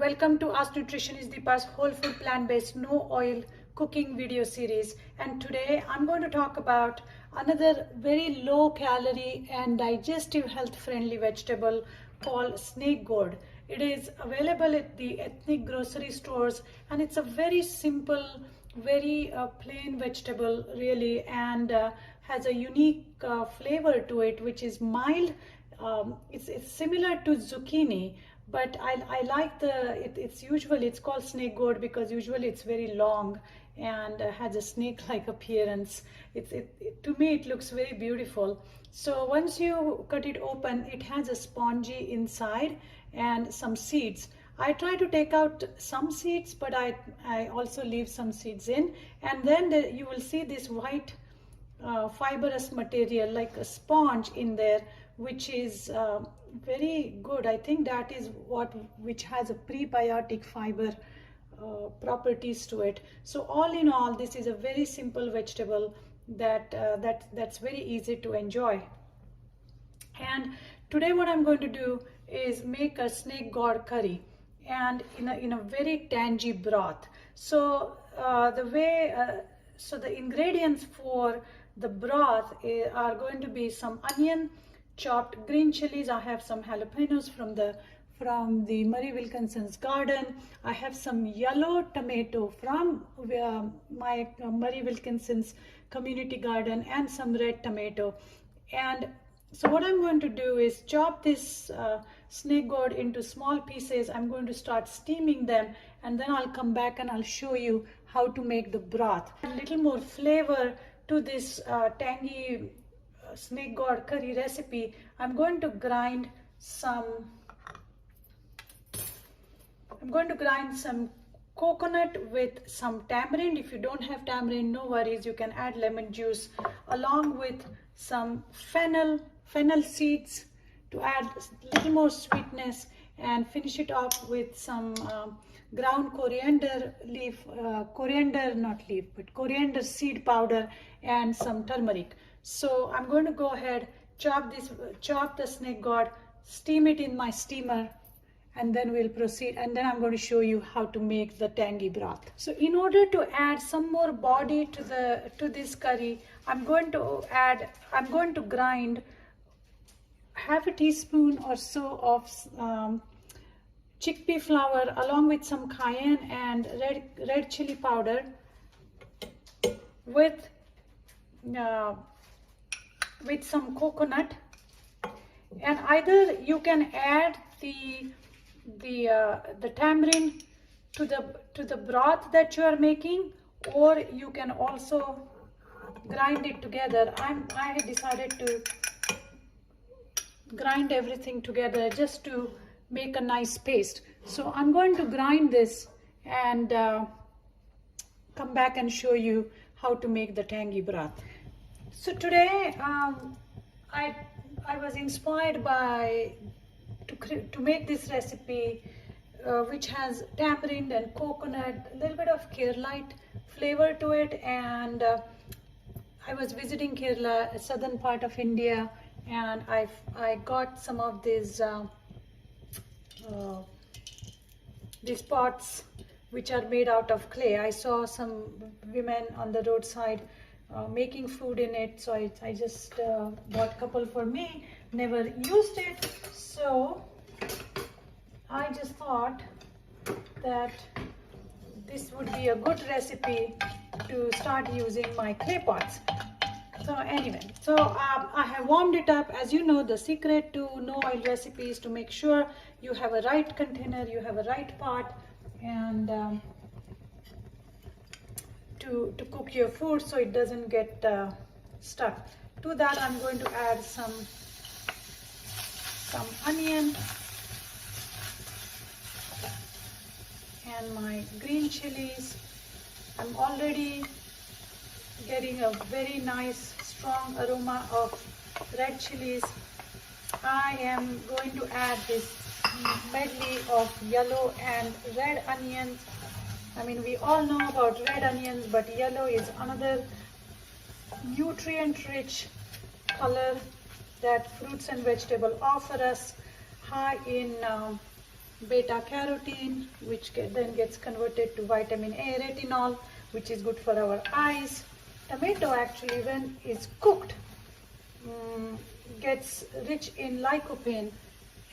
Welcome to Ask Nutritionist Deepa's whole food plant-based no oil cooking video series, and today I'm going to talk about another very low calorie and digestive health friendly vegetable called snake gourd. It is available at the ethnic grocery stores and it's a very simple, very plain vegetable really, and has a unique flavor to it which is mild. It's similar to zucchini, but I like it's called snake gourd because usually it's very long and has a snake-like appearance. To me it looks very beautiful. So once you cut it open, it has a spongy inside and some seeds. I try to take out some seeds, but I also leave some seeds in, and then you will see this white fibrous material like a sponge in there, which is very good. I think that is which has a prebiotic fiber properties to it. So all in all, this is a very simple vegetable that's very easy to enjoy. And today what I'm going to do is make a snake gourd curry, and in a very tangy broth. So the ingredients for the broth are going to be some onion, chopped green chilies. I have some jalapenos from the Murray Wilkinson's garden. I have some yellow tomato from my Murray Wilkinson's community garden, and some red tomato. And so what I'm going to do is chop this snake gourd into small pieces. I'm going to start steaming them, and then I'll come back and I'll show you how to make the broth. A little more flavor to this tangy snake gourd curry recipe. I'm going to grind some coconut with some tamarind. If you don't have tamarind, no worries, you can add lemon juice, along with some fennel seeds to add a little more sweetness, and finish it off with some ground coriander seed powder and some turmeric. So I'm going to go ahead, chop the snake gourd, steam it in my steamer, and then we'll proceed, and then I'm going to show you how to make the tangy broth. So in order to add some more body to this curry, I'm going to grind half a teaspoon or so of chickpea flour, along with some cayenne and red chili powder, with some coconut. And either you can add the tamarind to the broth that you are making, or you can also grind it together. I decided to grind everything together just to make a nice paste. So I'm going to grind this and come back and show you how to make the tangy broth. So today I was inspired to make this recipe which has tamarind and coconut, a little bit of Kerala flavor to it. And I was visiting Kerala, a southern part of India, and I got some of these pots which are made out of clay. I saw some women on the roadside making food in it, so I just bought a couple for me. Never used it, so I just thought that this would be a good recipe to start using my clay pots. So anyway, I have warmed it up. As you know, the secret to no oil recipe is to make sure you have a right container, you have a right pot, and to cook your food so it doesn't get stuck. To that, I'm going to add some onion and my green chilies. I'm already getting a very nice strong aroma of red chilies. I am going to add this medley of yellow and red onions. I mean, we all know about red onions, but yellow is another nutrient rich color that fruits and vegetables offer us, high in beta carotene, which then gets converted to vitamin A, retinol, which is good for our eyes. Tomato actually, when it's cooked, gets rich in lycopene,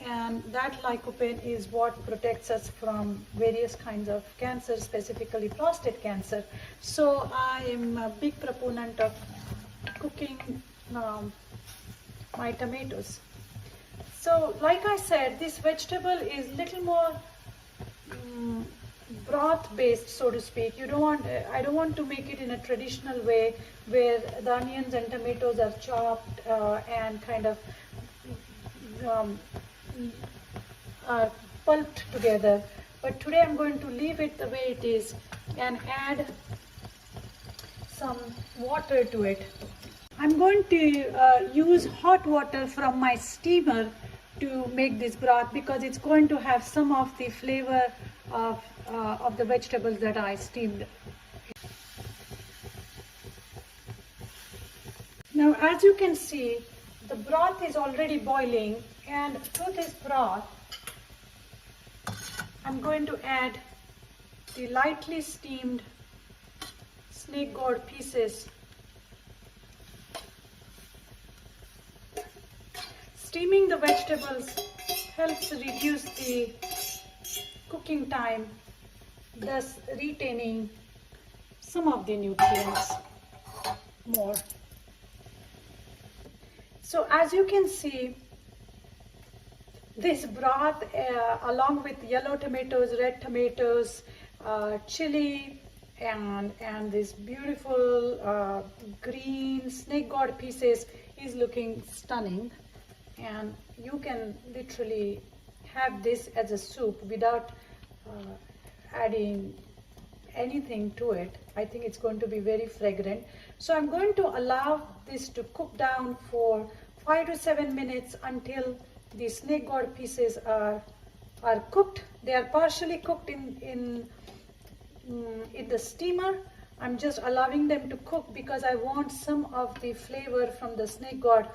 and that lycopene is what protects us from various kinds of cancer, specifically prostate cancer. So I am a big proponent of cooking my tomatoes. So like I said, this vegetable is little more broth based, so to speak. I don't want to make it in a traditional way where the onions and tomatoes are chopped and kind of pulped together. But today I'm going to leave it the way it is and add some water to it. I'm going to use hot water from my steamer to make this broth because it's going to have some of the flavor of the vegetables that I steamed. Now, as you can see, the broth is already boiling, and to this broth I'm going to add the lightly steamed snake gourd pieces. Steaming the vegetables helps reduce the cooking time, thus retaining some of the nutrients more. So as you can see, this broth along with yellow tomatoes, red tomatoes, chili, and this beautiful green snake gourd pieces is looking stunning. And you can literally have this as a soup without adding anything to it. I think it's going to be very fragrant. So I'm going to allow this to cook down for 5 to 7 minutes until the snake gourd pieces are cooked. They are partially cooked in the steamer. I'm just allowing them to cook because I want some of the flavor from the snake gourd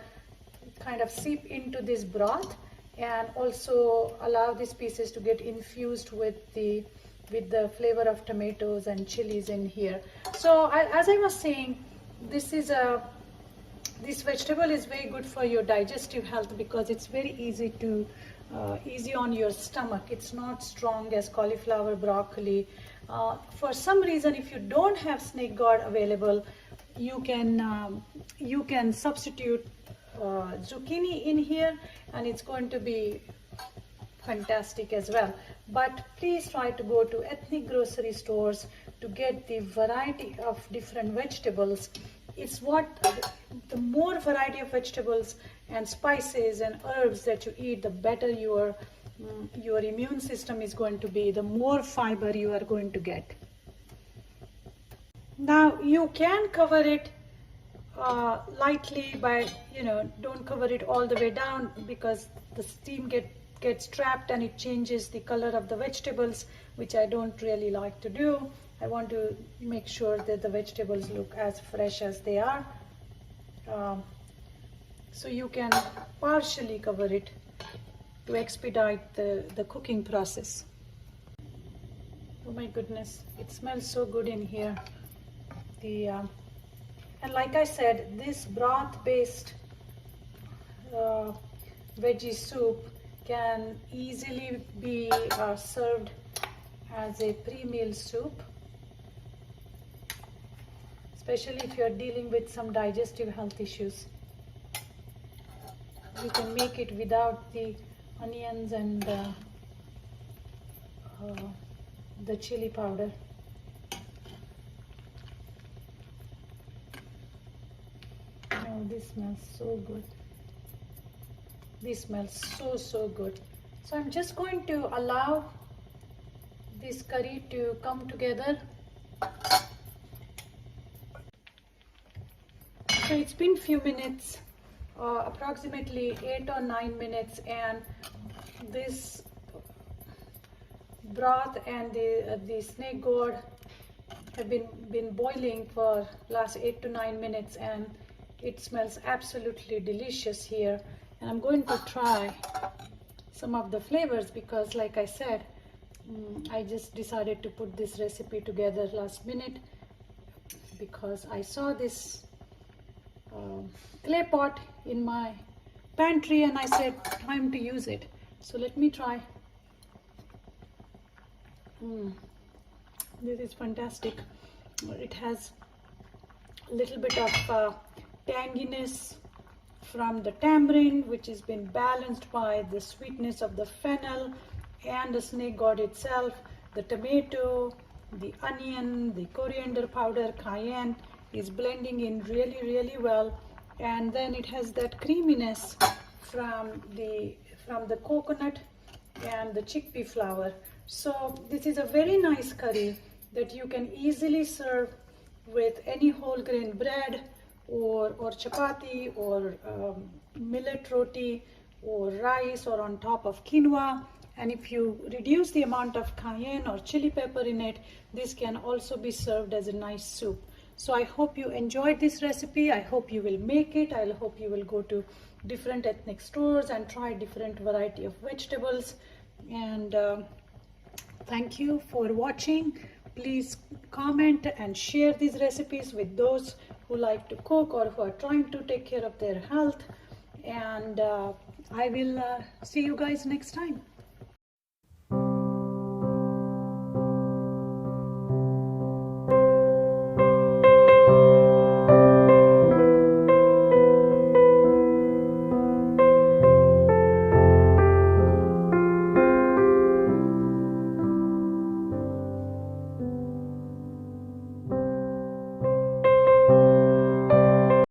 kind of seep into this broth, and also allow these pieces to get infused with the flavor of tomatoes and chilies in here. So as I was saying, this vegetable is very good for your digestive health because it's very easy on your stomach. It's not strong as cauliflower, broccoli. For some reason, if you don't have snake gourd available, you can substitute zucchini in here, and it's going to be fantastic as well. But please try to go to ethnic grocery stores to get the variety of different vegetables. It's the more variety of vegetables and spices and herbs that you eat, the better your immune system is going to be, the more fiber you are going to get. Now you can cover it lightly by, don't cover it all the way down because the steam gets trapped and it changes the color of the vegetables, which I don't really like to do. I want to make sure that the vegetables look as fresh as they are. So you can partially cover it to expedite the cooking process. Oh my goodness, it smells so good in here. And like I said, this broth-based veggie soup can easily be served as a pre-meal soup, especially if you're dealing with some digestive health issues. You can make it without the onions and the chili powder. Oh, this smells so good. This smells so good. So I'm just going to allow this curry to come together. So it's been few minutes, approximately 8 or 9 minutes, and this broth and the snake gourd have been boiling for last 8 to 9 minutes, and it smells absolutely delicious here. And I'm going to try some of the flavors, because like I said, I just decided to put this recipe together last minute because I saw this clay pot in my pantry and I said time to use it. So let me try. This is fantastic. It has a little bit of tanginess from the tamarind, which has been balanced by the sweetness of the fennel and the snake gourd itself, the tomato, the onion, the coriander powder, cayenne is blending in really, really well. And then it has that creaminess from the coconut and the chickpea flour. So this is a very nice curry that you can easily serve with any whole grain bread or chapati or millet roti or rice or on top of quinoa. And if you reduce the amount of cayenne or chili pepper in it, this can also be served as a nice soup. So I hope you enjoyed this recipe. I hope you will make it. I hope you will go to different ethnic stores and try different variety of vegetables. And thank you for watching. Please comment and share these recipes with those who like to cook or who are trying to take care of their health. And I will see you guys next time.